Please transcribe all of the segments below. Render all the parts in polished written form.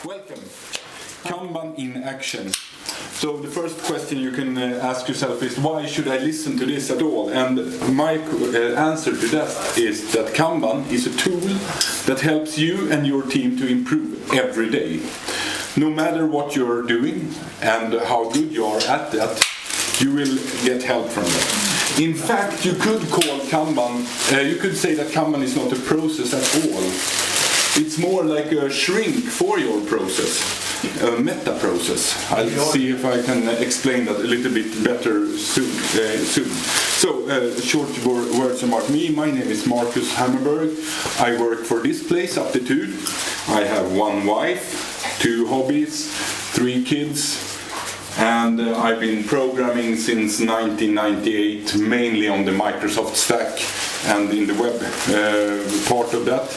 Welcome. Kanban in action. So the first question you can ask yourself is, why should I listen to this at all? And my answer to that is that Kanban is a tool that helps you and your team to improve every day. No matter what you're doing and how good you are at that, you will get help from that. In fact, you could call Kanban, you could say that Kanban is not a process at all. It's more like a shrink for your process, a meta process. I'll see if I can explain that a little bit better soon. So, short words about me. My name is Marcus Hammarberg. I work for this place, Aptitude. I have one wife, 2 hobbies, 3 kids, and I've been programming since 1998, mainly on the Microsoft stack and in the web part of that.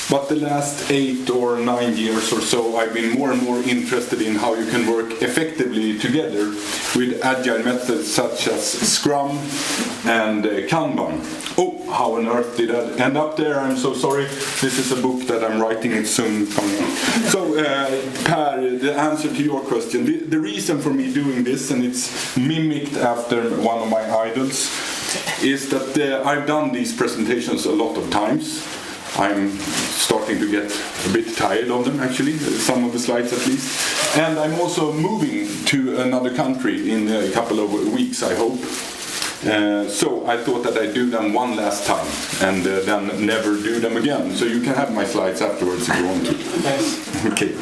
But the last 8 or 9 years or so, I've been more and more interested in how you can work effectively together with agile methods such as Scrum and Kanban. Oh, how on earth did I end up there? I'm so sorry. This is a book that I'm writing. It's soon coming out. So, Per, the answer to your question. The reason for me doing this, and it's mimicked after one of my idols, is that I've done these presentations a lot of times. I'm starting to get a bit tired of them, actually, some of the slides at least. And I'm also moving to another country in a couple of weeks, I hope. So I thought that I'd do them one last time and then never do them again. So you can have my slides afterwards if you want to. Yes. Okay.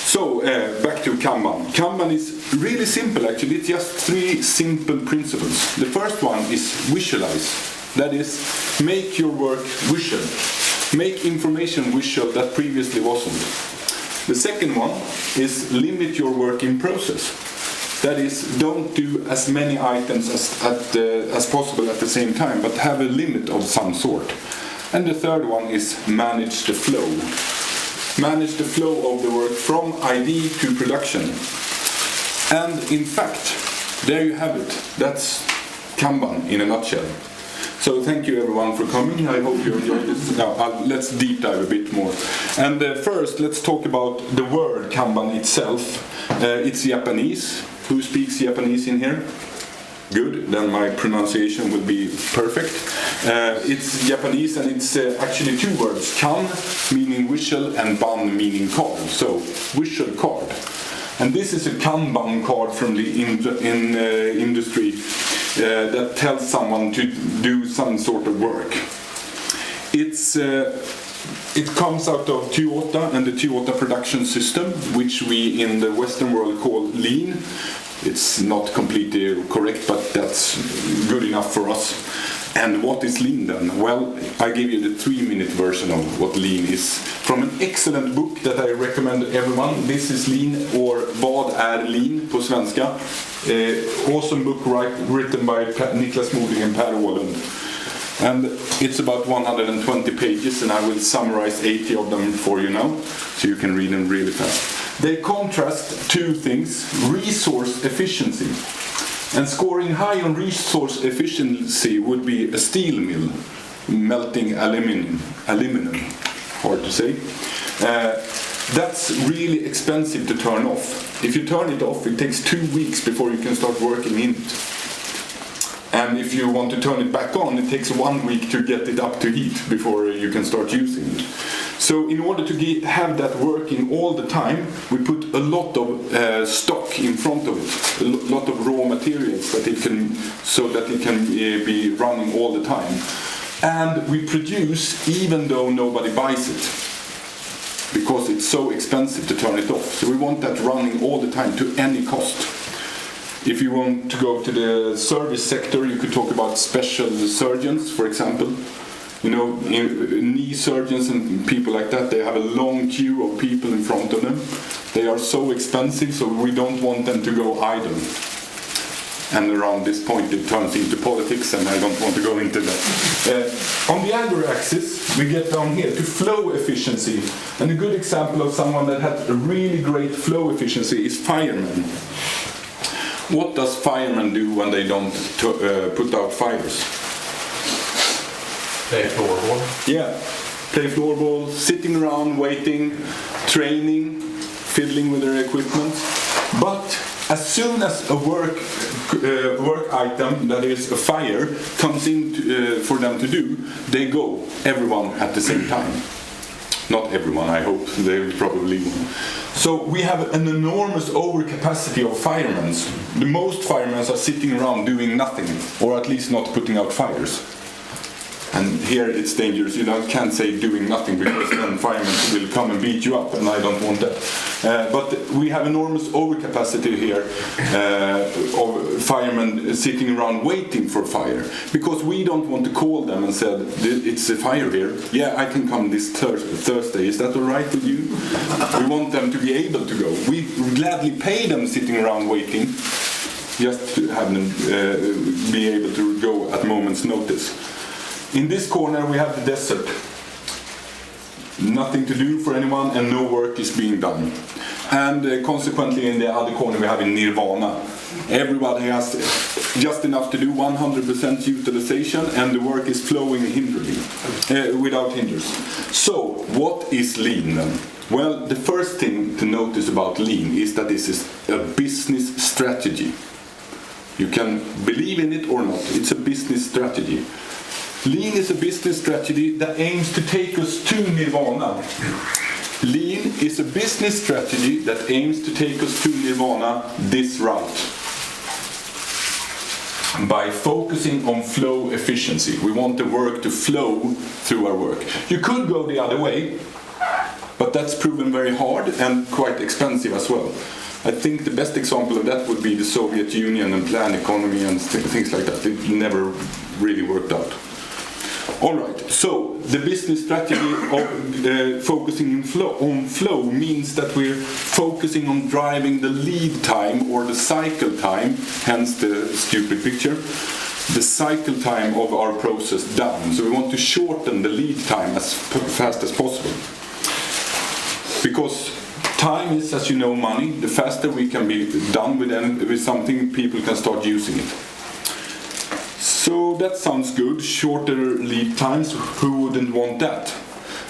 So back to Kanban. Kanban is really simple, actually. It's just 3 simple principles. The first one is visualize. That is, make your work visual. Make information visual that previously wasn't. The second one is limit your work in process. That is, don't do as many items as possible at the same time, but have a limit of some sort. And the third one is manage the flow. Manage the flow of the work from ID to production. And in fact, there you have it. That's Kanban in a nutshell. So thank you everyone for coming. I hope you enjoyed this. Now let's deep dive a bit more. And first, let's talk about the word Kanban itself. It's Japanese. Who speaks Japanese in here? Good. Then my pronunciation will be perfect. It's Japanese, and it's actually 2 words: kan, meaning visual, and ban, meaning card. So visual card. And this is a Kanban card from the industry. That tells someone to do some sort of work. It comes out of Toyota and the Toyota production system, which we in the Western world call lean. It's not completely correct, but that's good enough for us. And what is lean then? Well, I gave you the 3-minute version of what lean is from an excellent book that I recommend everyone. This is Lean, or Vad är lean på svenska. Awesome book written by Niklas Moding and Per Åhlund. And it's about 120 pages, and I will summarize 80 of them for you now, so you can read them really fast. They contrast 2 things: resource efficiency. And scoring high on resource efficiency would be a steel mill, melting aluminum, hard to say. That's really expensive to turn off. If you turn it off, it takes 2 weeks before you can start working in it. And if you want to turn it back on, it takes 1 week to get it up to heat before you can start using it. So in order to have that working all the time, we put a lot of stock in front of it, a lot of raw materials so that it can be running all the time. And we produce even though nobody buys it, because it's so expensive to turn it off. So we want that running all the time to any cost. If you want to go to the service sector, you could talk about special surgeons, for example. You know, knee surgeons and people like that, they have a long queue of people in front of them. They are so expensive, so we don't want them to go idle. And around this point it turns into politics, and I don't want to go into that. On the other axis, we get down here to flow efficiency. And a good example of someone that had a really great flow efficiency is firemen. What does firemen do when they don't put out fires? They floorboard. Yeah, play floorball, sitting around, waiting, training, fiddling with their equipment. But as soon as a work item, that is a fire, comes in for them to do, they go, everyone at the same time. Not everyone, I hope, they probably won't. So we have an enormous overcapacity of firemen. The most firemen are sitting around doing nothing, or at least not putting out fires. And here it's dangerous. You can't say doing nothing, because then firemen will come and beat you up, and I don't want that. But we have enormous overcapacity here of firemen sitting around waiting for fire, because we don't want to call them and say, it's a fire here. Yeah, I can come this Thursday. Is that all right with you? We want them to be able to go. We gladly pay them sitting around waiting, just to have them be able to go at a moment's notice. In this corner we have the desert. Nothing to do for anyone and no work is being done. And consequently in the other corner we have in nirvana. Everybody has just enough to do, 100% utilization, and the work is flowing without hindrance. So, what is lean then? Well, the first thing to notice about lean is that this is a business strategy. You can believe in it or not, it's a business strategy. Lean is a business strategy that aims to take us to nirvana. Lean is a business strategy that aims to take us to nirvana this route. By focusing on flow efficiency. We want the work to flow through our work. You could go the other way, but that's proven very hard and quite expensive as well. I think the best example of that would be the Soviet Union and planned economy and things like that. It never really worked out. Alright, so the business strategy of focusing on flow means that we're focusing on driving the lead time or the cycle time, hence the stupid picture, the cycle time of our process down. So we want to shorten the lead time as fast as possible. Because time is, as you know, money. The faster we can be done with something, people can start using it. So that sounds good, shorter lead times, who wouldn't want that?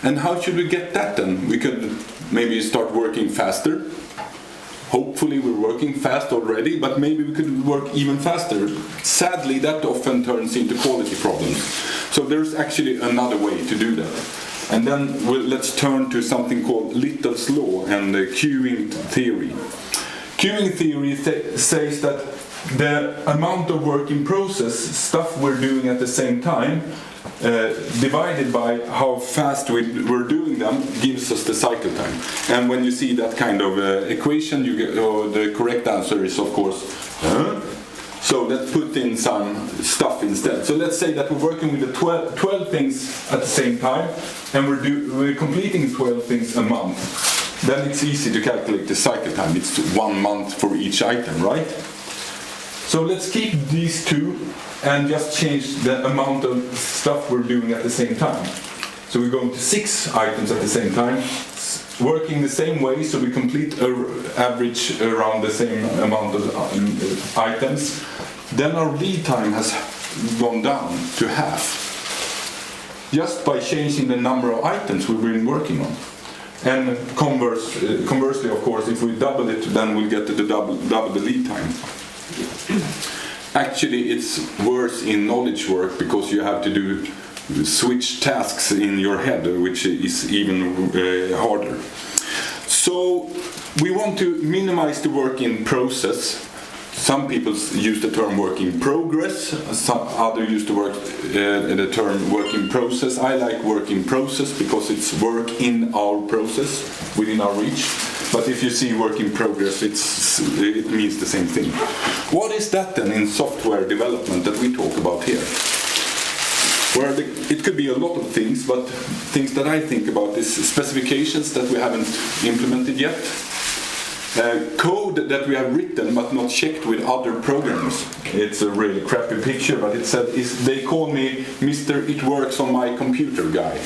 And how should we get that then? We could maybe start working faster. Hopefully we're working fast already, but maybe we could work even faster. Sadly, that often turns into quality problems. So there's actually another way to do that. And then let's turn to something called Little's Law and the queuing theory. Queuing theory says that the amount of work in process, stuff we're doing at the same time, divided by how fast we're doing them, gives us the cycle time. And when you see that kind of equation, you get, the correct answer is, of course, So let's put in some stuff instead. So let's say that we're working with the 12 things at the same time, and we're completing 12 things a month. Then it's easy to calculate the cycle time. It's 1 month for each item, right? So let's keep these two and just change the amount of stuff we're doing at the same time. So we're going to 6 items at the same time, working the same way, so we complete average around the same amount of items. Then our lead time has gone down to half, just by changing the number of items we've been working on. And conversely, of course, if we double it, then we'll get to the double the lead time. Actually, it's worse in knowledge work, because you have to switch tasks in your head, which is even harder. So we want to minimize the work in process. Some people use the term work in progress, some others use the term work in process. I like work in process because it's work in our process, within our reach. But if you see work in progress, it means the same thing. What is that then in software development that we talk about here? Well, it could be a lot of things, but things that I think about is specifications that we haven't implemented yet. Code that we have written but not checked with other programmers. It's a really crappy picture, but it said they call me Mr. It Works on My Computer guy.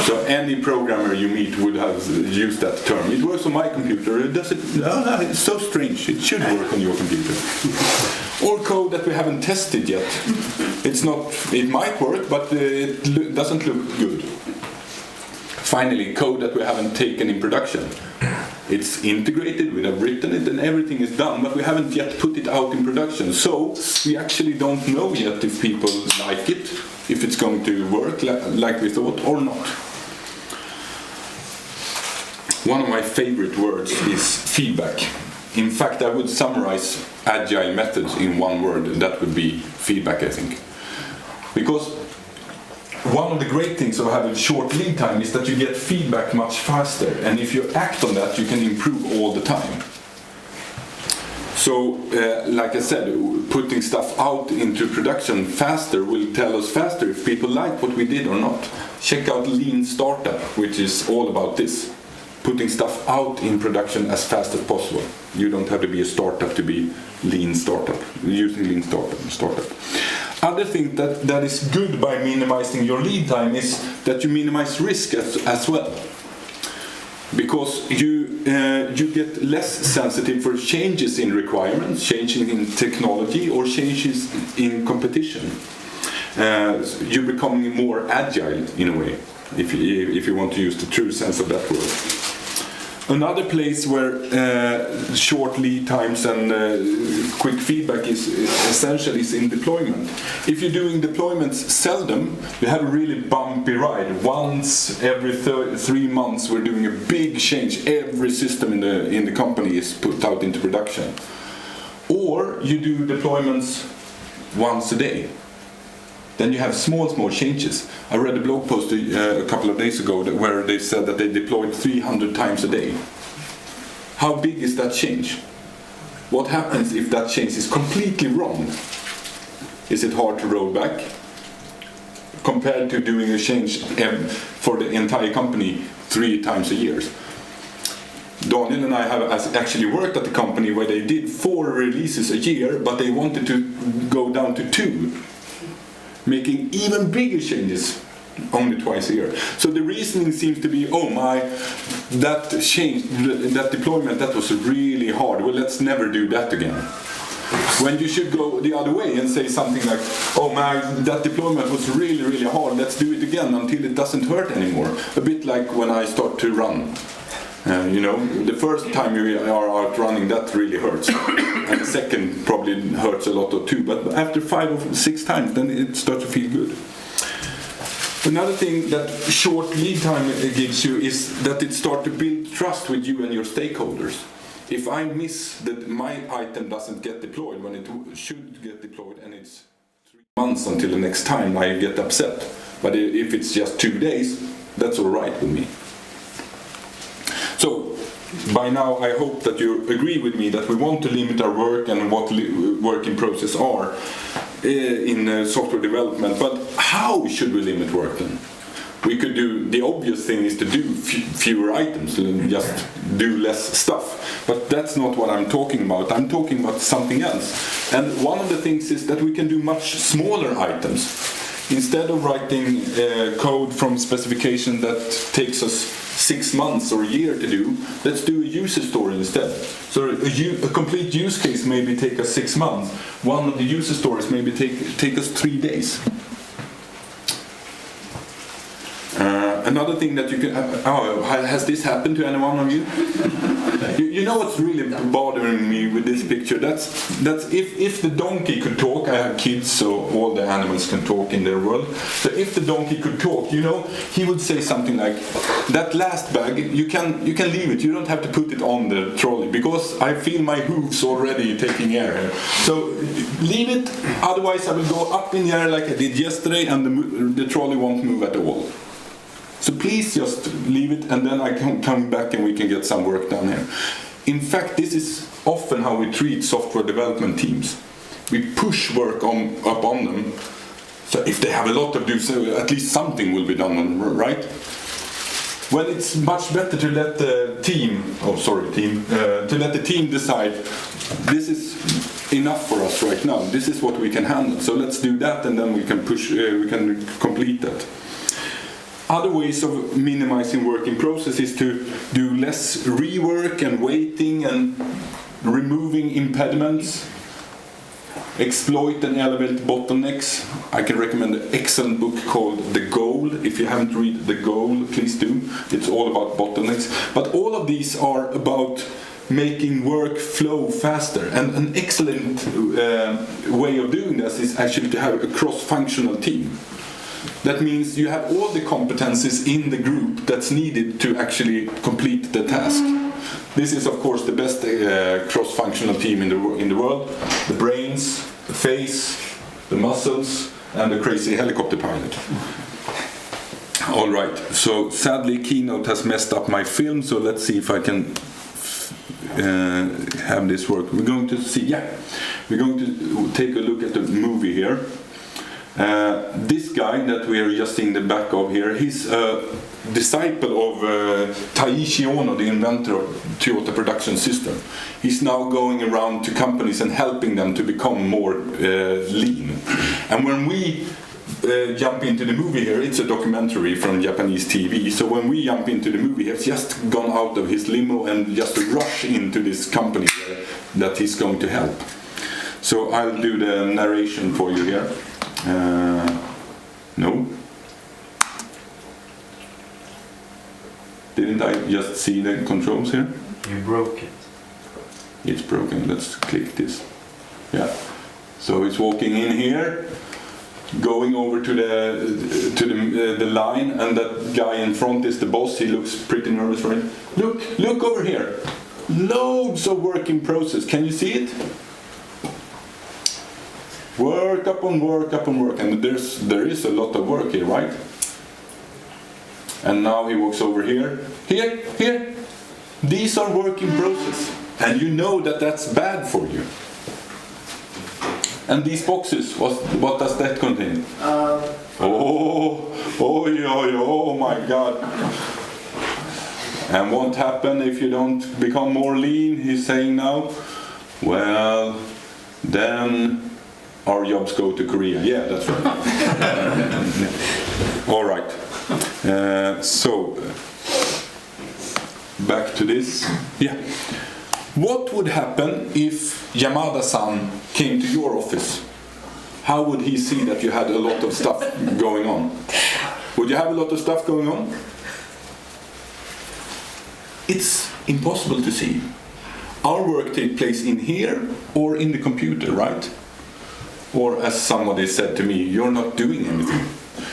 So any programmer you meet would have used that term. It works on my computer. It's so strange. It should work on your computer. Or code that we haven't tested yet. It might work, but it doesn't look good. Finally, code that we haven't taken in production. It's integrated, we have written it, and everything is done, but we haven't yet put it out in production. So we actually don't know yet if people like it, if it's going to work like we thought or not. One of my favorite words is feedback. In fact, I would summarize agile methods in one word, and that would be feedback, I think. Because one of the great things of having short lead time is that you get feedback much faster, and if you act on that, you can improve all the time. So, like I said, putting stuff out into production faster will tell us faster if people like what we did or not. Check out Lean Startup, which is all about this. Putting stuff out in production as fast as possible. You don't have to be a startup to be Lean Startup, using Lean Startup. Other thing that is good by minimizing your lead time is that you minimize risk as well. Because you get less sensitive for changes in requirements, changes in technology, or changes in competition. You're becoming more agile in a way, if you want to use the true sense of that word. Another place where short lead times and quick feedback is essential is in deployment. If you're doing deployments seldom, you have a really bumpy ride. Once every 3 months we're doing a big change. Every system in the company is put out into production. Or you do deployments once a day. Then you have small changes. I read a blog post a couple of days ago where they said that they deployed 300 times a day. How big is that change? What happens if that change is completely wrong? Is it hard to roll back? Compared to doing a change for the entire company 3 times a year. Daniel and I have actually worked at a company where they did 4 releases a year, but they wanted to go down to 2. Making even bigger changes only twice a year. So the reasoning seems to be, that change, that deployment, that was really hard. Well, let's never do that again. When you should go the other way and say something like, that deployment was really hard, let's do it again until it doesn't hurt anymore. A bit like when I start to run. The first time you are out running, that really hurts. And the second probably hurts a lot too. But after 5 or 6 times, then it starts to feel good. Another thing that short lead time gives you is that it starts to build trust with you and your stakeholders. If I miss that my item doesn't get deployed when it should get deployed, and it's 3 months until the next time, I get upset. But if it's just 2 days, that's all right with me. So, by now I hope that you agree with me that we want to limit our work and what work in process are in software development, but how should we limit work then? We could do, the obvious thing is to do fewer items, just do less stuff, but that's not what I'm talking about. I'm talking about something else. And one of the things is that we can do much smaller items. Instead of writing code from specification that takes us 6 months or a year to do, let's do a user story instead. So a complete use case maybe take us 6 months. One of the user stories maybe take us 3 days. Another thing that you can... has this happened to any one of you? You know what's really bothering me with this picture? That's if the donkey could talk, I have kids, so all the animals can talk in their world. So if the donkey could talk, he would say something like, that last bag, you can leave it. You don't have to put it on the trolley, because I feel my hooves already taking air here. So leave it, otherwise I will go up in the air like I did yesterday, and the trolley won't move at all. So please just leave it, and then I can come back and we can get some work done here. In fact, this is often how we treat software development teams. We push work upon them, so if they have a lot to do, so at least something will be done, right? Well, it's much better to let the team, to let the team decide, this is enough for us right now, this is what we can handle, so let's do that, and then we can we can complete that. Other ways of minimizing work in process is to do less rework and waiting and removing impediments. exploit and elevate bottlenecks. I can recommend an excellent book called The Goal. If you haven't read The Goal, please do. It's all about bottlenecks. But all of these are about making work flow faster. And an excellent way of doing this is actually to have a cross-functional team. That means you have all the competencies in the group that's needed to actually complete the task. This is, of course, the best cross-functional team in the world. The brains, the face, the muscles, and the crazy helicopter pilot. All right, so sadly Keynote has messed up my film, so let's see if I can have this work. We're going to take a look at the movie here. This guy that we are just seeing the back of here, he's a disciple of Taiichi Ono, the inventor of Toyota production system. He's now going around to companies and helping them to become more lean. And when we jump into the movie here, it's a documentary from Japanese TV, so when we jump into the movie, he's just gone out of his limo and just rush into this company that he's going to help. So I'll do the narration for you here. No. Didn't I just see the controls here? You broke it. It's broken. Let's click this. Yeah. So it's walking in here, going over to the line, and that guy in front is the boss. He looks pretty nervous, right? Look over here. Loads of work in process. Can you see it? Work upon work upon work, and there is a lot of work here, right? And now he walks over here. Here. These are work in process, and you know that that's bad for you. And these boxes, what does that contain? Oh my God! And what happens if you don't become more lean? He's saying now. Well, then our jobs go to Korea. Yeah, that's right. All right. So back to this. Yeah. What would happen if Yamada-san came to your office? How would he see that you had a lot of stuff going on? Would you have a lot of stuff going on? It's impossible to see. Our work takes place in here or in the computer, right? Or as somebody said to me, you're not doing anything.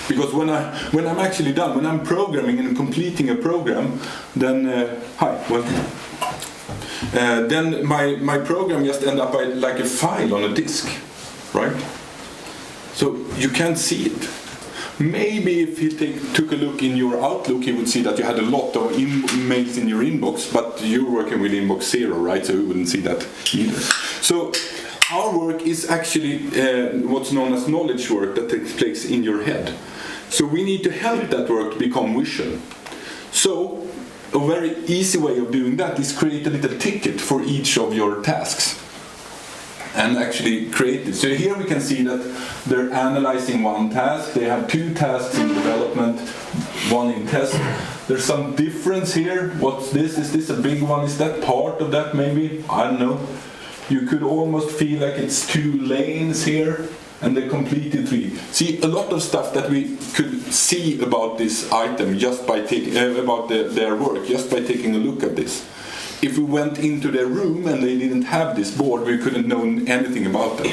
Because when I'm actually done, when I'm programming and completing a program, then then my program just ends up like a file on a disk, right? So you can't see it. Maybe if he took a look in your Outlook, he would see that you had a lot of emails in your inbox, but you're working with inbox 0, right? So he wouldn't see that either. So our work is actually what's known as knowledge work that takes place in your head. So we need to help that work to become visual. So a very easy way of doing that is create a little ticket for each of your tasks and actually create it. So here we can see that they're analyzing one task. They have 2 tasks in development, 1 in test. There's some difference here. What's this? Is this a big one? Is that part of that maybe? I don't know. You could almost feel like it's 2 lanes here, and they completed 3. See, a lot of stuff that we could see about this item just by taking about their work, just by taking a look at this. If we went into their room and they didn't have this board, we couldn't know anything about them.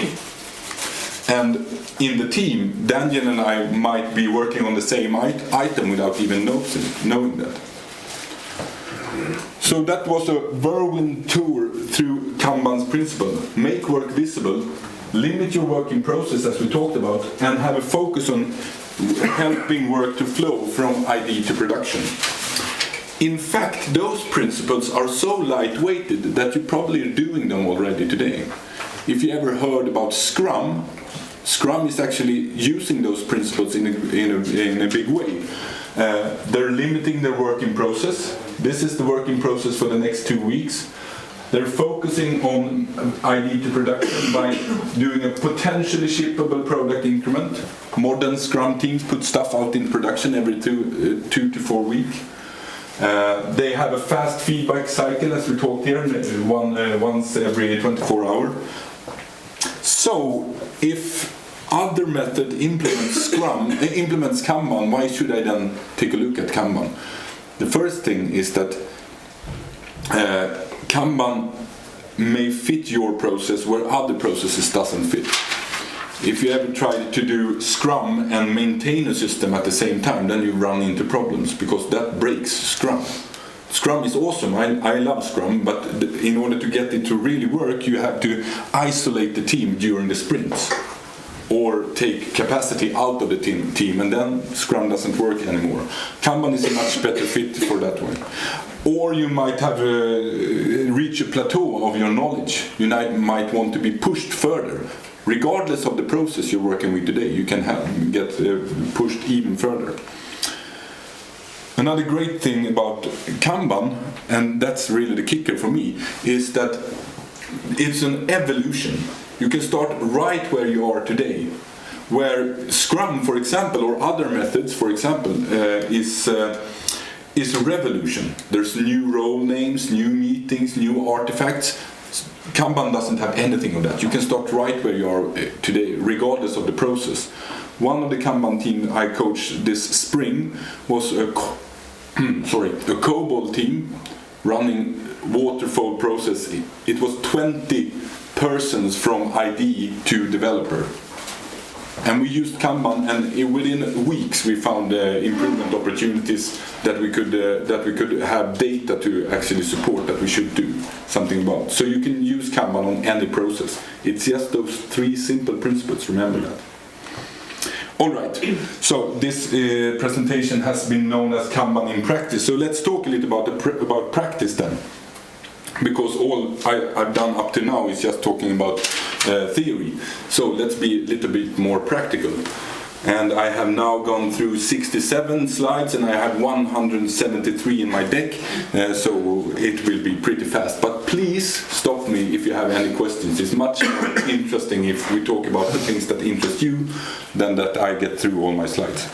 And in the team, Daniel and I might be working on the same item without even knowing that. So that was a whirlwind tour through Kanban's principle. Make work visible, limit your work in process as we talked about, and have a focus on helping work to flow from idea to production. In fact, those principles are so lightweighted that you probably are doing them already today. If you ever heard about Scrum, Scrum is actually using those principles in a big way. They're limiting their work in process. This is the work in process for the next 2 weeks. They're focusing on idea to production by doing a potentially shippable product increment. Modern Scrum teams put stuff out in production every 2 to 4 weeks. They have a fast feedback cycle, as we talked here, once every 24 hours. So, if other method implements Kanban, why should I then take a look at Kanban? The first thing is that Kanban may fit your process where other processes doesn't fit. If you ever try to do Scrum and maintain a system at the same time, then you run into problems, because that breaks Scrum. Scrum is awesome, I love Scrum, but in order to get it to really work, you have to isolate the team during the sprints, or take capacity out of the team, and then Scrum doesn't work anymore. Kanban is a much better fit for that way. Or you might have reach a plateau of your knowledge. You might want to be pushed further. Regardless of the process you're working with today, you can get pushed even further. Another great thing about Kanban, and that's really the kicker for me, is that it's an evolution. You can start right where you are today, where Scrum, for example, or other methods, for example, is a revolution. There's new role names, new meetings, new artifacts. Kanban doesn't have anything of that. You can start right where you are today, regardless of the process. One of the Kanban team I coached this spring was a COBOL team running waterfall process. It was 20 persons from ID to developer. And we used Kanban, and within weeks we found improvement opportunities that we could have data to actually support that we should do something about. So you can use Kanban on any process. It's just those 3 simple principles, remember that. Alright, so this presentation has been known as Kanban in practice. So let's talk a little about practice then. Because all I've done up to now is just talking about theory. So let's be a little bit more practical. And I have now gone through 67 slides, and I have 173 in my deck, so it will be pretty fast. But please stop me if you have any questions. It's much more interesting if we talk about the things that interest you than that I get through all my slides.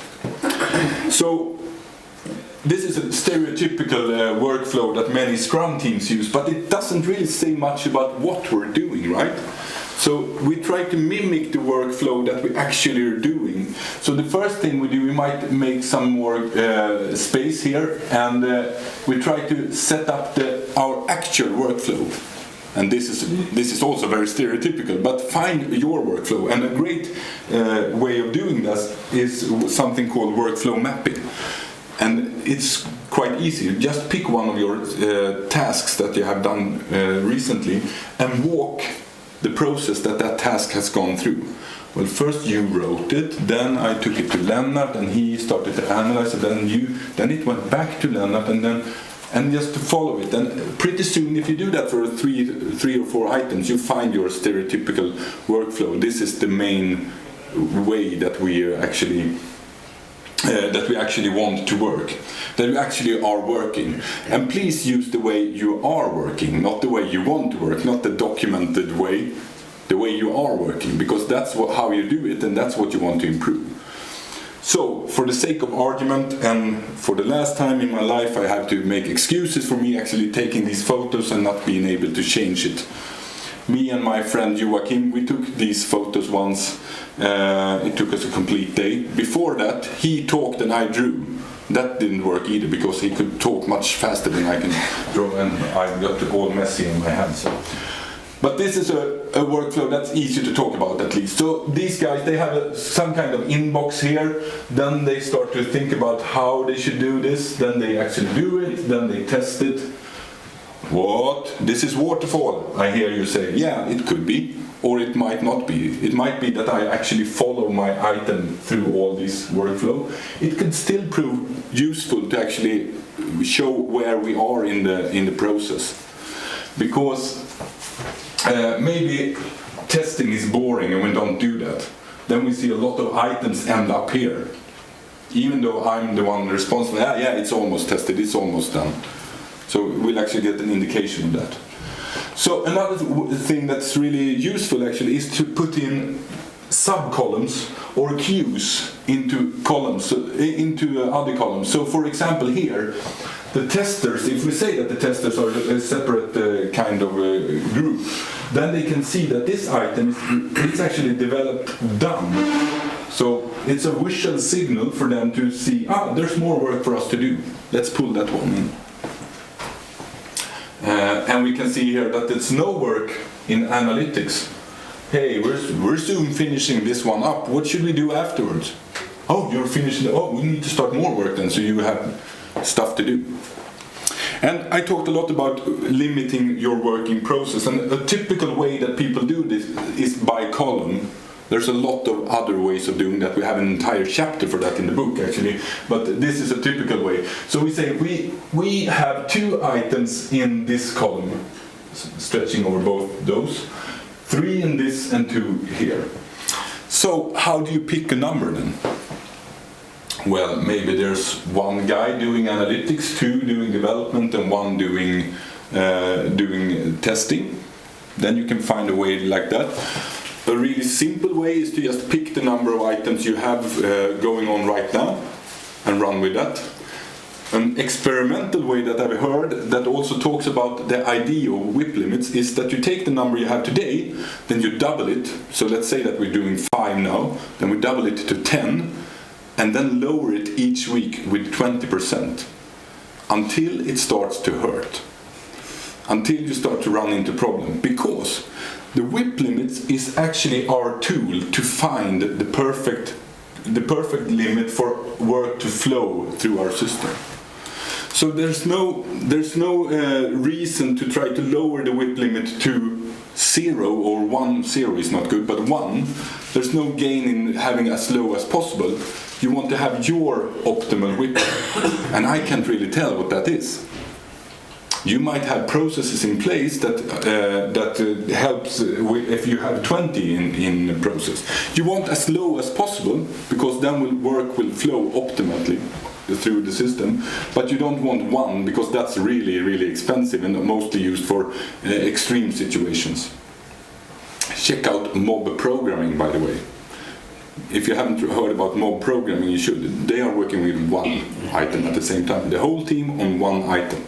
So this is a stereotypical workflow that many Scrum teams use, but it doesn't really say much about what we're doing, right? So we try to mimic the workflow that we actually are doing. So the first thing we do, we might make some more space here, and we try to set up our actual workflow. And this is also very stereotypical, but find your workflow. And a great way of doing this is something called workflow mapping. And it's quite easy. Just pick one of your tasks that you have done recently and walk the process that task has gone through. Well, first you wrote it, then I took it to Lennart, and he started to analyze it, then it went back to Lennart, and just to follow it. And pretty soon, if you do that for three or four items, you find your stereotypical workflow. This is the main way that we actually want to work, that we actually are working. And please use the way you are working, not the way you want to work, not the documented way, the way you are working, because that's how you do it, and that's what you want to improve. So, for the sake of argument, and for the last time in my life, I have to make excuses for me actually taking these photos and not being able to change it. Me and my friend Joachim, we took these photos once. It took us a complete day. Before that, he talked and I drew. That didn't work either, because he could talk much faster than I can draw, and I got it all messy in my hands. But this is a workflow that's easy to talk about, at least. So these guys, they have some kind of inbox here. Then they start to think about how they should do this. Then they actually do it. Then they test it. What? This is waterfall, I hear you say. Yeah, it could be, or it might not be. It might be that I actually follow my item through all this workflow. It could still prove useful to actually show where we are in the process. Because maybe testing is boring and we don't do that. Then we see a lot of items end up here. Even though I'm the one responsible, yeah, it's almost tested, it's almost done. So we'll actually get an indication of that. So another thing that's really useful actually is to put in sub-columns or queues into columns, into other columns. So for example here, the testers, if we say that the testers are a separate kind of group, then they can see that this item is actually developed done. So it's a visual signal for them to see, there's more work for us to do. Let's pull that one in. And we can see here that it's no work in analytics. Hey, we're soon finishing this one up. What should we do afterwards? Oh, you're finishing. Oh, we need to start more work then, so you have stuff to do. And I talked a lot about limiting your working process, and a typical way that people do this is by column. There's a lot of other ways of doing that. We have an entire chapter for that in the book, actually, but this is a typical way. So we say we have 2 items in this column, stretching over both those, 3 in this and 2 here. So how do you pick a number then? Well, maybe there's 1 guy doing analytics, 2 doing development, and 1 doing testing. Then you can find a way like that. A really simple way is to just pick the number of items you have going on right now and run with that. An experimental way that I've heard that also talks about the idea of WIP limits is that you take the number you have today, then you double it. So let's say that we're doing 5 now, then we double it to 10, and then lower it each week with 20% until it starts to hurt, until you start to run into problem. Because the WIP limits is actually our tool to find the perfect limit for work to flow through our system. So there's no reason to try to lower the WIP limit to 0 or 1. 0 is not good, but 1. There's no gain in having as low as possible. You want to have your optimal WIP, and I can't really tell what that is. You might have processes in place that helps if you have 20 in process. You want as low as possible, because then work will flow optimally through the system, but you don't want 1, because that's really, really expensive and mostly used for extreme situations. Check out mob programming, by the way. If you haven't heard about mob programming, you should. They are working with 1 item at the same time. The whole team on 1 item.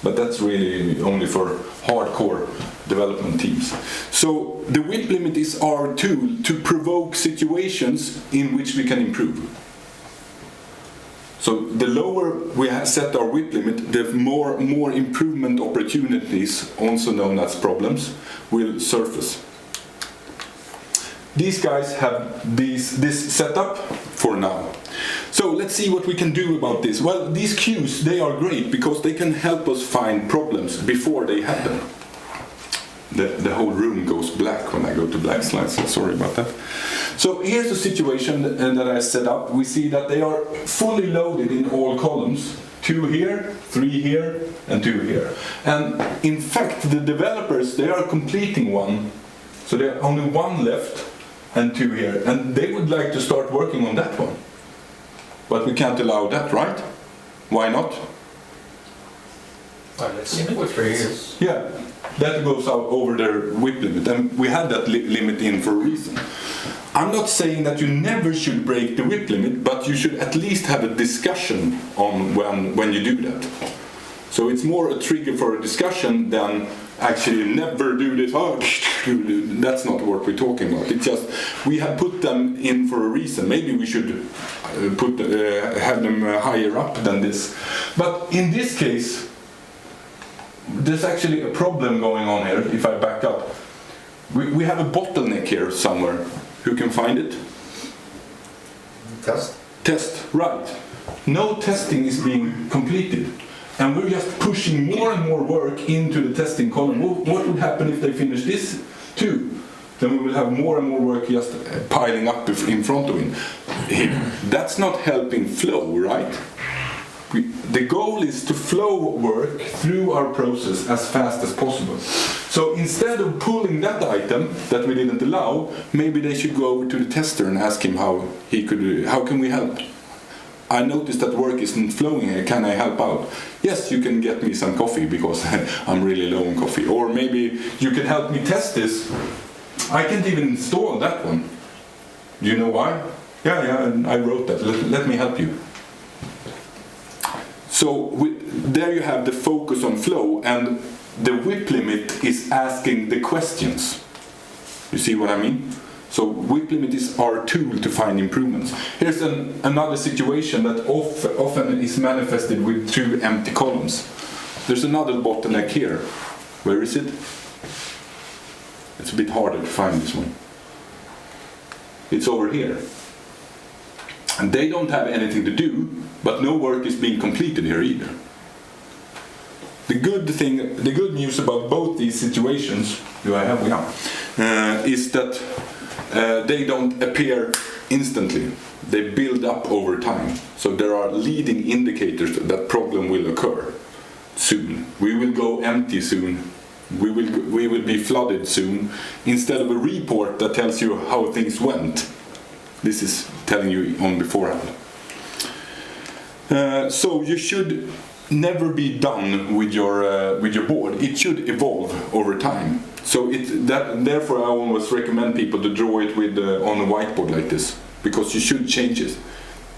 But that's really only for hardcore development teams. So the WIP limit is our tool to provoke situations in which we can improve. So the lower we set our WIP limit, the more improvement opportunities, also known as problems, will surface. These guys have this setup for now. So let's see what we can do about this. Well, these cues, they are great because they can help us find problems before they happen. The whole room goes black when I go to black slides, so sorry about that. So here's the situation that I set up. We see that they are fully loaded in all columns. 2 here, 3 here, and 2 here. And in fact, the developers, they are completing 1. So there are only 1 left and 2 here. And they would like to start working on that one. But we can't allow that, right? Why not? Let's see what 3 years. Yeah, that goes out over their WIP limit, and we had that limit in for a reason. I'm not saying that you never should break the WIP limit, but you should at least have a discussion on when you do that. So it's more a trigger for a discussion than actually never do this. Oh, that's not what we're talking about. It's just we have put them in for a reason. Maybe we should have them higher up than this. But in this case, there's actually a problem going on here. If I back up, we have a bottleneck here somewhere. Who can find it? Test, right. No testing is being completed. And we're just pushing more and more work into the testing column. What would happen if they finish this too? Then we will have more and more work just piling up in front of him. That's not helping flow, right? The goal is to flow work through our process as fast as possible. So instead of pulling that item that we didn't allow, maybe they should go over to the tester and ask him how can we help? I noticed that work isn't flowing here, can I help out? Yes, you can get me some coffee because I'm really low on coffee. Or maybe you can help me test this. I can't even install that one. Do you know why? Yeah, I wrote that. Let me help you. So there you have the focus on flow, and the whip limit is asking the questions. You see what I mean? So whip limit is our tool to find improvements. Here's another situation that often is manifested with 2 empty columns. There's another bottleneck here. Where is it? It's a bit harder to find this one. It's over here. And they don't have anything to do, but no work is being completed here either. The good news about both these situations, do I have one? Is that they don't appear instantly. They build up over time. So there are leading indicators that problem will occur soon. We will go empty soon. We will be flooded soon. Instead of a report that tells you how things went, this is telling you on beforehand. So you should never be done with your board. It should evolve over time. So therefore I always recommend people to draw it with on a whiteboard like this, because you should change it.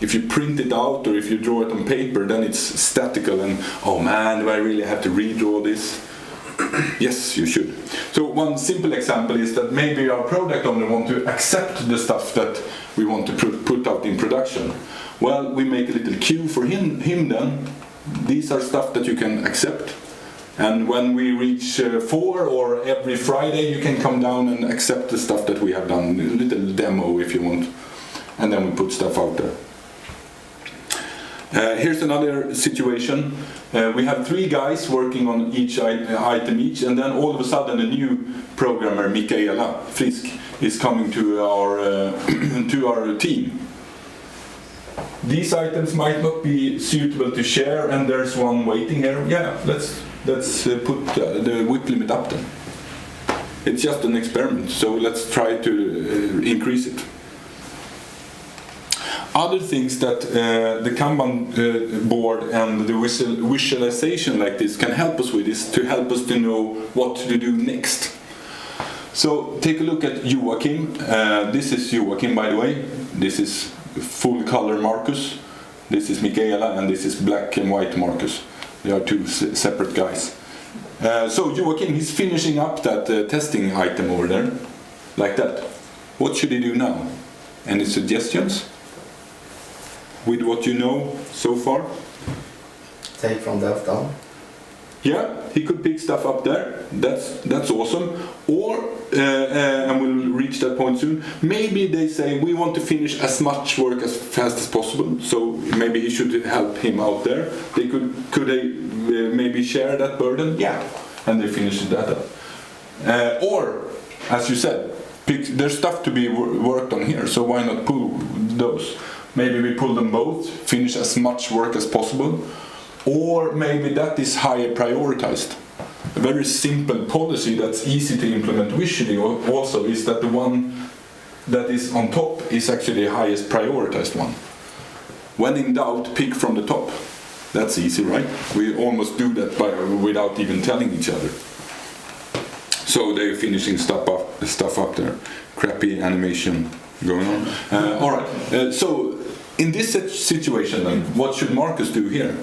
If you print it out or if you draw it on paper, then it's statical and, oh man, do I really have to redraw this? Yes, you should. So one simple example is that maybe our product owner want to accept the stuff that we want to put out in production. Well, we make a little queue for him then. These are stuff that you can accept. And when we reach 4 or every Friday, you can come down and accept the stuff that we have done. A little demo if you want. And then we put stuff out there. Here's another situation. We have 3 guys working on each item each, and then all of a sudden a new programmer, Michaela Frisk, is coming to our to our team. These items might not be suitable to share, and there's one waiting here. Yeah, let's put the whip limit up then. It's just an experiment, so let's try to increase it. Other things that the Kanban board and the visualization like this can help us with is to help us to know what to do next. So take a look at Joachim. This is Joachim, by the way. This is full color Marcus. This is Michaela, and this is black and white Marcus. They are 2 separate guys. So Joachim, he's finishing up that testing item over there, like that. What should he do now? Any suggestions? With what you know so far? Take from left down. Yeah, he could pick stuff up there. That's awesome. Or, and we'll reach that point soon, maybe they say we want to finish as much work as fast as possible, so maybe he should help him out there. They could they maybe share that burden? Yeah, and they finish that up. Or, as you said, there's stuff to be worked on here, so why not pull those? Maybe we pull them both, finish as much work as possible, or maybe that is higher prioritized. A very simple policy that's easy to implement visually also is that the one that is on top is actually the highest prioritized one. When in doubt, pick from the top. That's easy, right? We almost do that without even telling each other. So they're finishing stuff up there. Crappy animation going on. Alright, so in this situation then, what should Marcus do here?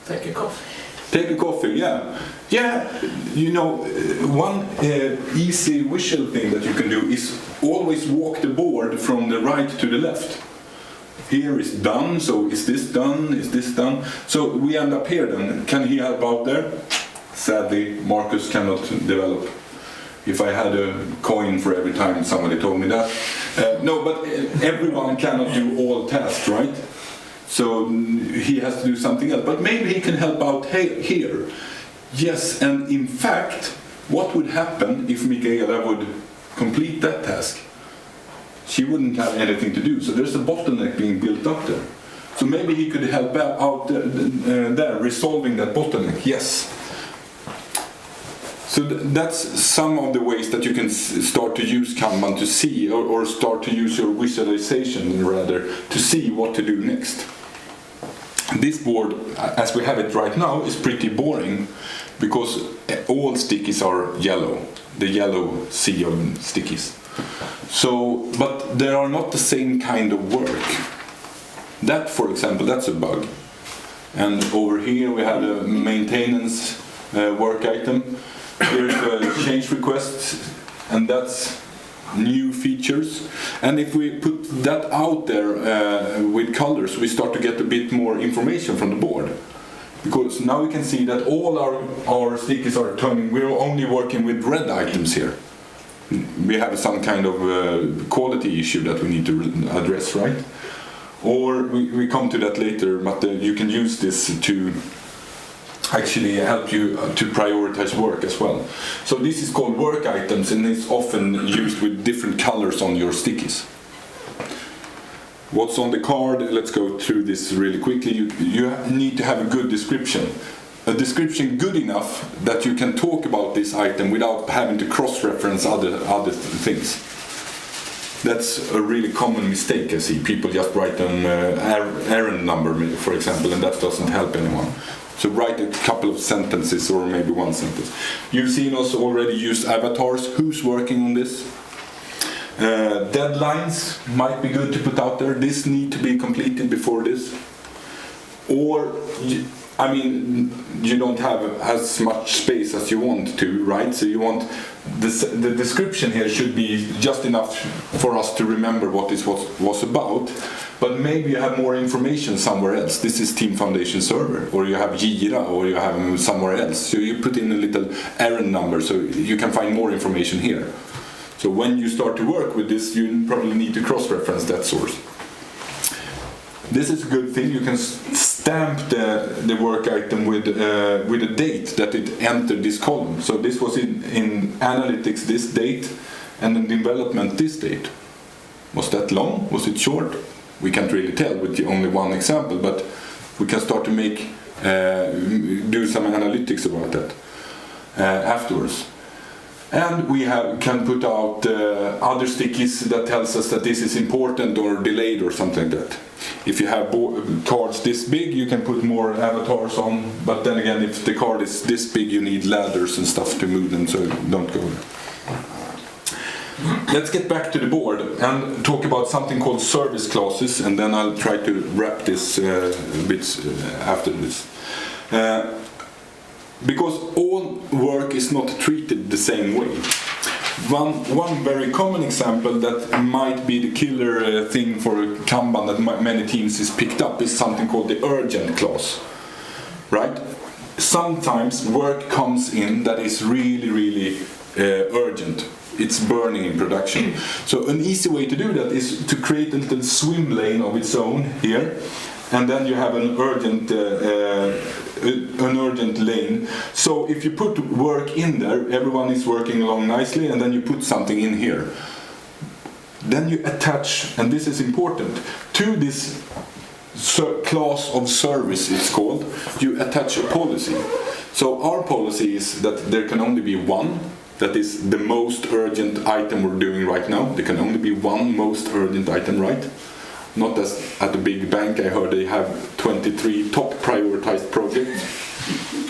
Take a coffee. Take a coffee, yeah. Yeah, you know, one easy visual thing that you can do is always walk the board from the right to the left. Here is done, so is this done, is this done? So we end up here then. Can he help out there? Sadly, Marcus cannot develop. If I had a coin for every time somebody told me that. No, but everyone cannot do all tasks, right? So he has to do something else. But maybe he can help out here. Yes, and in fact, what would happen if Michaela would complete that task? She wouldn't have anything to do. So there's a bottleneck being built up there. So maybe he could help out there, resolving that bottleneck. Yes. So that's some of the ways that you can start to use Kanban to see, or start to use your visualization rather, to see what to do next. This board, as we have it right now, is pretty boring because all stickies are yellow, the yellow sea of stickies. So, but they are not the same kind of work. That, for example, that's a bug. And over here we have a maintenance work item. Here's a change request, and that's new features. And if we put that out there with colors, we start to get a bit more information from the board. Because now we can see that all our stickies are turning, we're only working with red items here. We have some kind of quality issue that we need to address, right? Or we come to that later, but you can use this to actually help you to prioritize work as well. So this is called work items, and it's often used with different colors on your stickies. What's on the card? Let's go through this really quickly. You need to have a good description. A description good enough that you can talk about this item without having to cross-reference other things. That's a really common mistake I see. People just write an errand number, for example, and that doesn't help anyone. So write a couple of sentences or maybe one sentence. You've seen us already use avatars. Who's working on this? Deadlines might be good to put out there. This need to be completed before this. Or, I mean, you don't have as much space as you want to, right? So you want the description here should be just enough for us to remember what this was about. But maybe you have more information somewhere else. This is Team Foundation server, or you have Jira, or you have somewhere else. So you put in a little errand number so you can find more information here. So when you start to work with this, you probably need to cross-reference that source. This is a good thing. You can stamp the work item with a date that it entered this column. So this was in analytics this date, and in development this date. Was that long? Was it short? We can't really tell with only one example, but we can start to do some analytics about that afterwards. And we can put out other stickies that tells us that this is important or delayed or something like that. If you have cards this big, you can put more avatars on, but then again, if the card is this big, you need ladders and stuff to move them, so don't go there. Let's get back to the board and talk about something called service classes, and then I'll try to wrap this bits after this. Because all work is not treated the same way. One very common example that might be the killer thing for Kanban that many teams is picked up is something called the urgent clause, right? Sometimes work comes in that is really urgent. It's burning in production. So an easy way to do that is to create a little swim lane of its own here, and then you have an urgent lane. So if you put work in there, everyone is working along nicely, and then you put something in here. Then you attach, and this is important, to this class of service, it's called, you attach a policy. So our policy is that there can only be one. That is the most urgent item we're doing right now. There can only be one most urgent item, right? Not as at a big bank, I heard they have 23 top prioritized projects.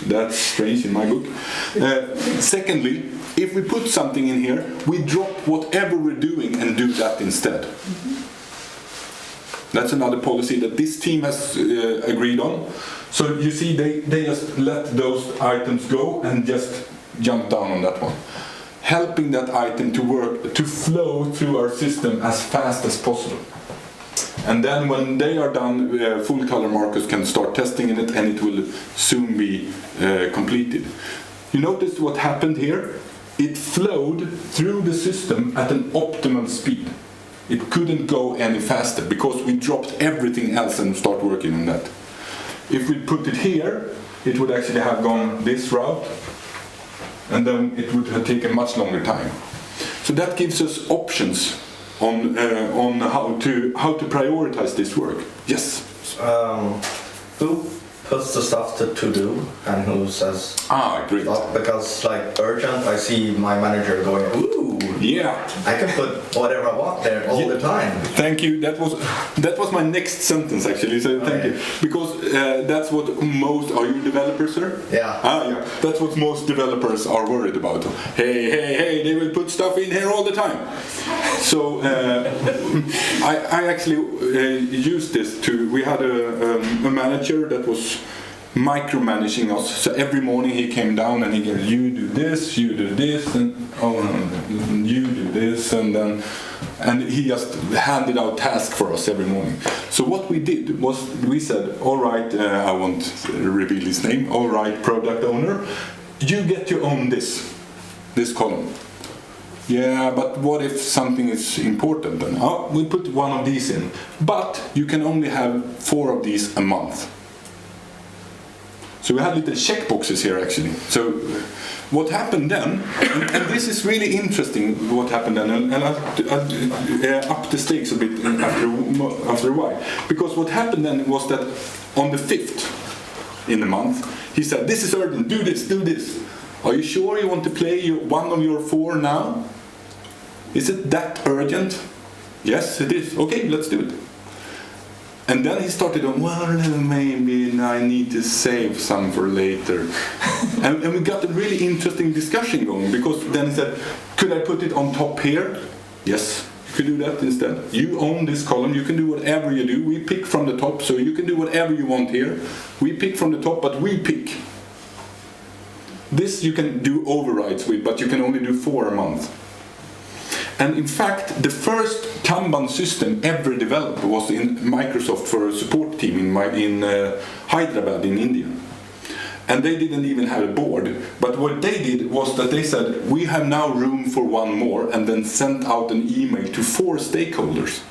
That's strange in my book. Secondly, if we put something in here, we drop whatever we're doing and do that instead. That's another policy that this team has agreed on. So you see, they just let those items go and just jump down on that one. Helping that item to work, to flow through our system as fast as possible. And then when they are done, full color markers can start testing in it, and it will soon be completed. You notice what happened here? It flowed through the system at an optimal speed. It couldn't go any faster because we dropped everything else and start working on that. If we put it here, it would actually have gone this route, and then it would have taken much longer time. So that gives us options on how to prioritize this work. Yes. Who puts the stuff to do and who says great. Stuff? Because like urgent, I see my manager going, ooh, yeah, I can put whatever I want there all the time. Thank you. That was my next sentence actually. So thank you, because that's what most. Are you a developer, sir? Yeah. Yeah. That's what most developers are worried about. Hey, they will put stuff in here all the time. So I actually used this to. We had a manager that was micromanaging us. So every morning he came down and he goes, you do this, and you do this, and he just handed out tasks for us every morning. So what we did was we said, all right, I won't reveal his name, all right, product owner, you get to own this column. Yeah, but what if something is important then? Oh, we put one of these in, but you can only have 4 of these a month. So we had little checkboxes here actually. So what happened then, and this is really interesting what happened then, and I'll up the stakes a bit after a while. Because what happened then was that on the 5th in the month, he said, this is urgent, do this, do this. Are you sure you want to play one of your 4 now? Is it that urgent? Yes, it is. Okay, let's do it. And then he started on, well, maybe I need to save some for later. and we got a really interesting discussion going, because then he said, could I put it on top here? Yes, you could do that instead. You own this column, you can do whatever you do. We pick from the top, so you can do whatever you want here. We pick from the top, but we pick. This you can do overrides with, but you can only do 4 a month. And in fact, the first Kanban system ever developed was in Microsoft for a support team in Hyderabad in India. And they didn't even have a board. But what they did was that they said, we have now room for 1 more, and then sent out an email to 4 stakeholders.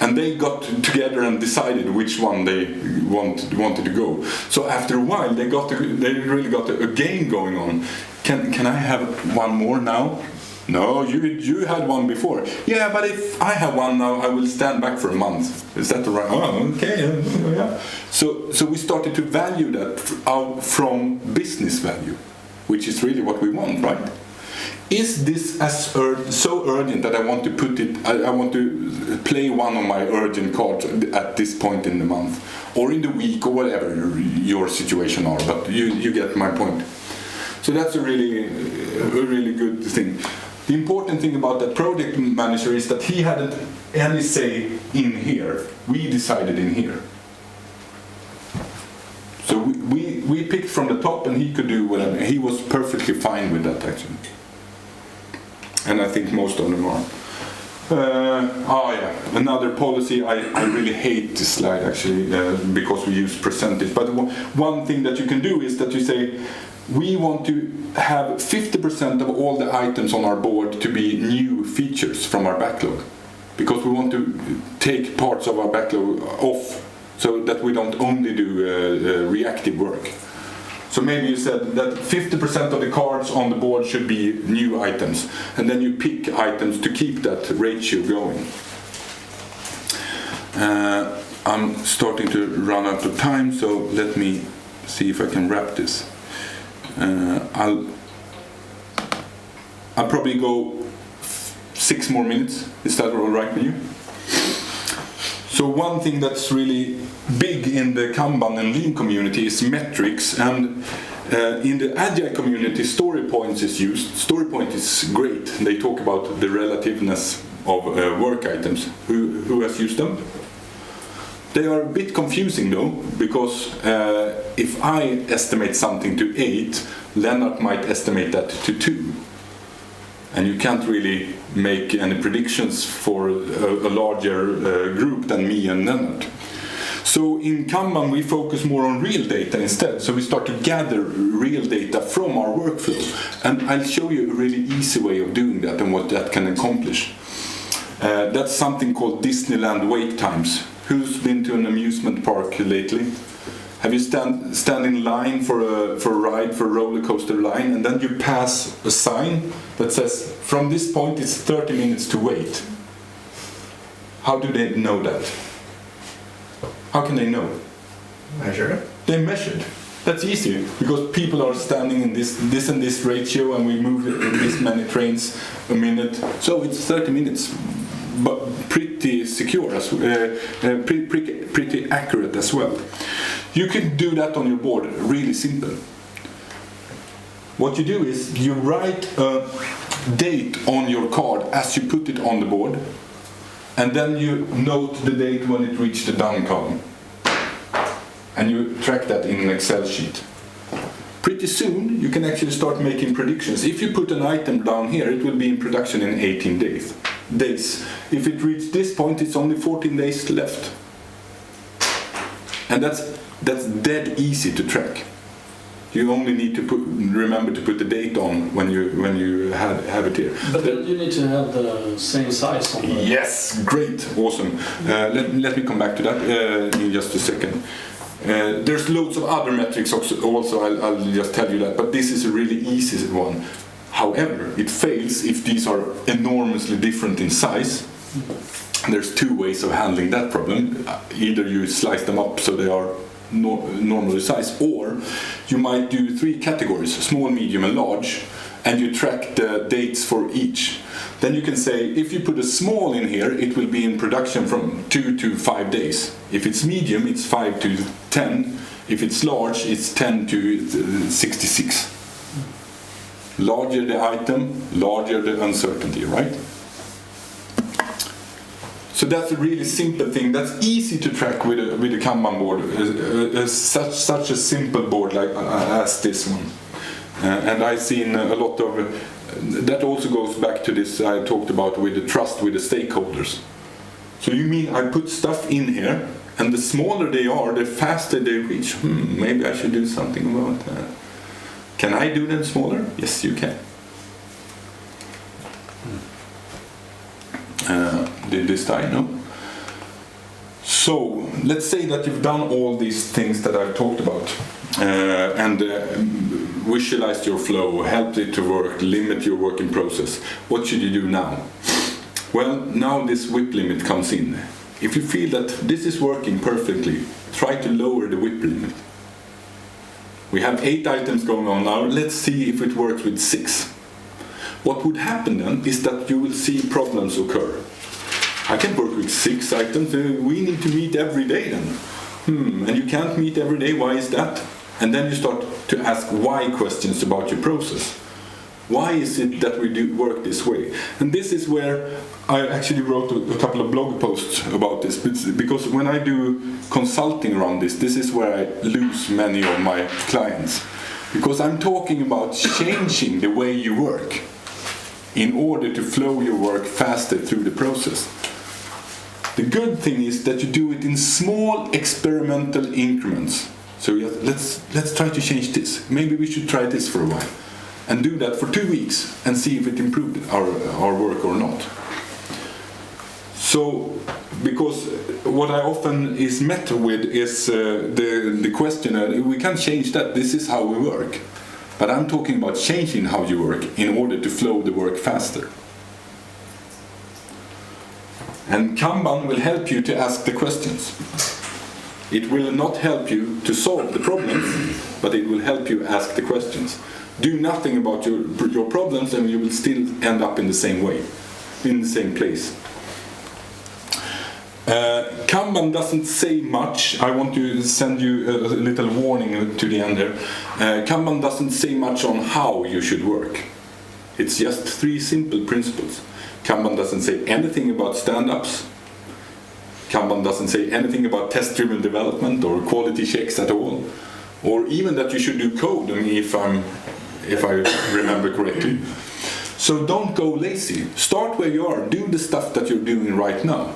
And they got together and decided which one they wanted to go. So after a while, they really got a game going on. Can I have 1 more now? No, you had 1 before. Yeah, but if I have 1 now, I will stand back for a month. Is that the right? Oh, okay, yeah. So we started to value that out from business value, which is really what we want, right? Is this so urgent that I want to put it? I want to play one of my urgent cards at this point in the month, or in the week, or whatever your situation are. But you get my point. So that's a really good thing. The important thing about that project manager is that he hadn't any say in here. We decided in here. So we picked from the top, and he could do whatever. He was perfectly fine with that actually. And I think most of them are. Another policy, I really hate this slide actually, because we use percentage. But one thing that you can do is that you say, we want to have 50% of all the items on our board to be new features from our backlog. Because we want to take parts of our backlog off, so that we don't only do reactive work. So maybe you said that 50% of the cards on the board should be new items, and then you pick items to keep that ratio going. I'm starting to run out of time, so let me see if I can wrap this. I'll probably go 6 more minutes. Is that all right with you? So one thing that's really big in the Kanban and Lean community is metrics, and in the Agile community, story points is used. Story point is great. They talk about the relativeness of work items. Who has used them? They are a bit confusing though, because if I estimate something to 8, Lennart might estimate that to 2. And you can't really make any predictions for a larger group than me and Lennart. So in Kanban we focus more on real data instead. So we start to gather real data from our workflow. And I'll show you a really easy way of doing that and what that can accomplish. That's something called Disneyland wait times. Who's been to an amusement park lately? Have you stand in line for a ride, for a roller coaster line, and then you pass a sign that says, from this point it's 30 minutes to wait. How do they know that? How can they know? Measure it. They measured. That's easy, because people are standing in this and this ratio, and we move this many trains a minute. So it's 30 minutes, but pretty secure, pretty accurate as well. You can do that on your board, really simple. What you do is you write a date on your card as you put it on the board, and then you note the date when it reached the down column. and you track that in an Excel sheet. Pretty soon you can actually start making predictions. If you put an item down here, it will be in production in 18 days. If it reaches this point, it's only 14 days left. And that's dead easy to track. You only need to remember to put the date on when you have it here. But then you need to have the same size on the... Yes, great, awesome. Let me come back to that in just a second. There's loads of other metrics also, I'll just tell you that, but this is a really easy one. However, it fails if these are enormously different in size. There's two ways of handling that problem. Either you slice them up so they are normally sized, or you might do 3 categories, small, medium and large, and you track the dates for each. Then you can say, if you put a small in here, it will be in production from 2 to 5 days. If it's medium, it's 5 to 10. If it's large, it's 10 to 66. Larger the item, larger the uncertainty, right? So that's a really simple thing. That's easy to track with a Kanban board. Such a simple board like as this one. And I've seen a lot of... that also goes back to this I talked about with the trust with the stakeholders. So you mean I put stuff in here, and the smaller they are, the faster they reach. Maybe I should do something about that. Can I do them smaller? Yes, you can. Did this die? No? So, let's say that you've done all these things that I've talked about and visualized your flow, helped it to work, limit your working process. What should you do now? Well, now this WIP limit comes in. If you feel that this is working perfectly, try to lower the WIP limit. We have 8 items going on now. Let's see if it works with 6. What would happen then is that you will see problems occur. I can work with 6 items. We need to meet every day then. And you can't meet every day. Why is that? And then you start to ask why questions about your process. Why is it that we do work this way? And this is where I actually wrote a couple of blog posts about this, because when I do consulting around this is where I lose many of my clients. Because I'm talking about changing the way you work in order to flow your work faster through the process. The good thing is that you do it in small experimental increments. So let's try to change this. Maybe we should try this for a while. And do that for 2 weeks and see if it improved our work or not. So, because what I often is met with is the question, we can't change that, this is how we work. But I'm talking about changing how you work in order to flow the work faster. And Kanban will help you to ask the questions. It will not help you to solve the problems, but it will help you ask the questions. Do nothing about your problems and you will still end up in the same way, in the same place. Kanban doesn't say much. I want to send you a little warning to the end there. Kanban doesn't say much on how you should work. It's just 3 simple principles. Kanban doesn't say anything about stand-ups. Kanban doesn't say anything about test-driven development or quality checks at all. Or even that you should do code, if I remember correctly. So don't go lazy. Start where you are. Do the stuff that you're doing right now.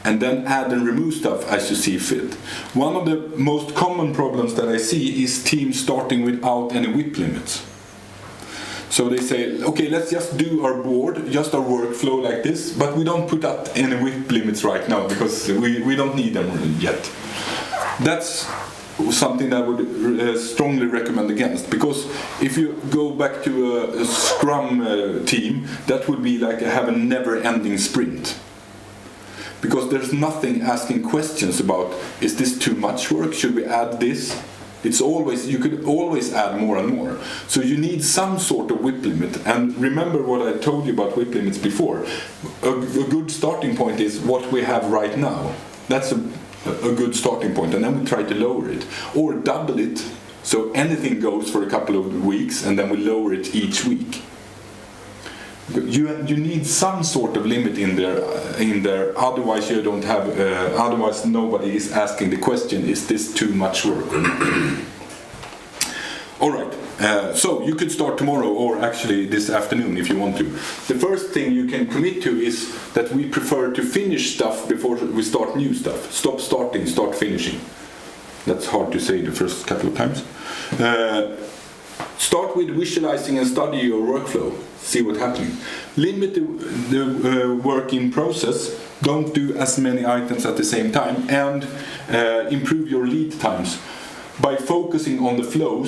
And then add and remove stuff as you see fit. One of the most common problems that I see is teams starting without any WIP limits. So they say, okay, let's just do our board, just our workflow like this, but we don't put up any WIP limits right now because we don't need them yet. That's something that I would strongly recommend against, because if you go back to a Scrum team, that would be like have a never-ending sprint. Because there's nothing asking questions about, is this too much work? Should we add this? It's always, you could always add more and more. So you need some sort of WIP limit. And remember what I told you about WIP limits before. A good starting point is what we have right now. That's a good starting point, and then we try to lower it. Or double it, so anything goes for a couple of weeks, and then we lower it each week. You need some sort of limit in there. Otherwise, you don't have. Otherwise, nobody is asking the question: is this too much work? All right. So you could start tomorrow, or actually this afternoon, if you want to. The first thing you can commit to is that we prefer to finish stuff before we start new stuff. Stop starting, start finishing. That's hard to say the first couple of times. Start with visualizing and study your workflow. See what's happening. Limit the work in process. Don't do as many items at the same time, and improve your lead times by focusing on the flow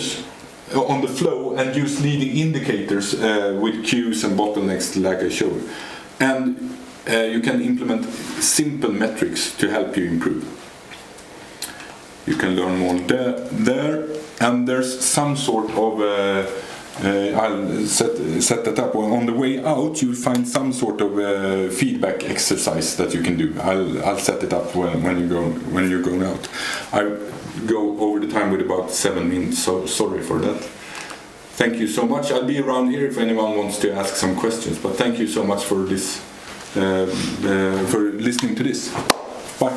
and use leading indicators with queues and bottlenecks, like I showed. And you can implement simple metrics to help you improve. You can learn more there, and there's some sort of I'll set that up. On the way out, you'll find some sort of feedback exercise that you can do. I'll set it up when you're going out. I go over the time with about 7 minutes, so sorry for that. Thank you so much. I'll be around here if anyone wants to ask some questions. But thank you so much for this, for listening to this. Bye.